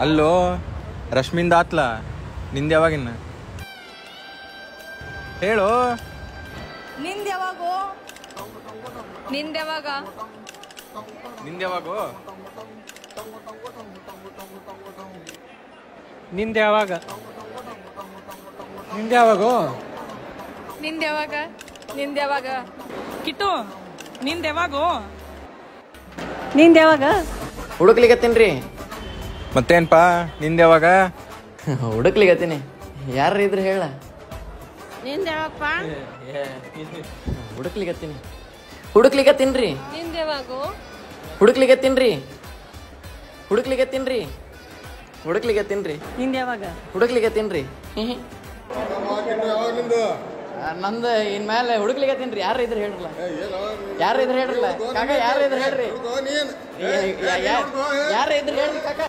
ಅಲ್ಲೋ ರಶ್ಮಿಂದ ಆತ್ಲ ನಿಂದ ಯಾವಾಗಿನ್ನ ಹೇಳು. ನಿಂದ ಯಾವಾಗೋ ನಿಂದ್ಯಾವಾಗೋ ನಿಂದ್ಯಾವಾಗ ಕಿಟ್ಟು ನಿಂದ್ಯಾವಾಗೋ ಹುಡುಕ್ಲಿಕತ್ತೀನ್ರಿ. ಮತ್ತೇನ್ಪಾ ನಿಂದ್ಯಾವಾಗ ಹುಡುಕ್ಲಿಕತ್ತೀನಿ. ಯಾರ ಇದ್ರೆ ಹೇಳ. ನಿಂದ್ಯಾವಾಗಪ್ಪ ಹುಡುಕ್ಲಿಕತ್ತೀನ್ರಿ. ನಿಂದ್ಯಾವಾಗೋ ಹುಡುಕ್ಲಿಕತ್ತೀನ್ರಿ. ನಂದು ಇನ್ಮೇಲೆ ಹುಡುಕ್ಲಿಕತ್ತೀನ್ರಿ. ಯಾರ ಇದ್ರೆ ಹೇಳ್ರಲ್ಲ. ಕಾಕ ಯಾರ ಇದ್ರೆ ಹೇಳ್ರಿ. ಯಾರ ಇದ್ರೆ ಹೇಳ್ರಿ ಕಾಕ.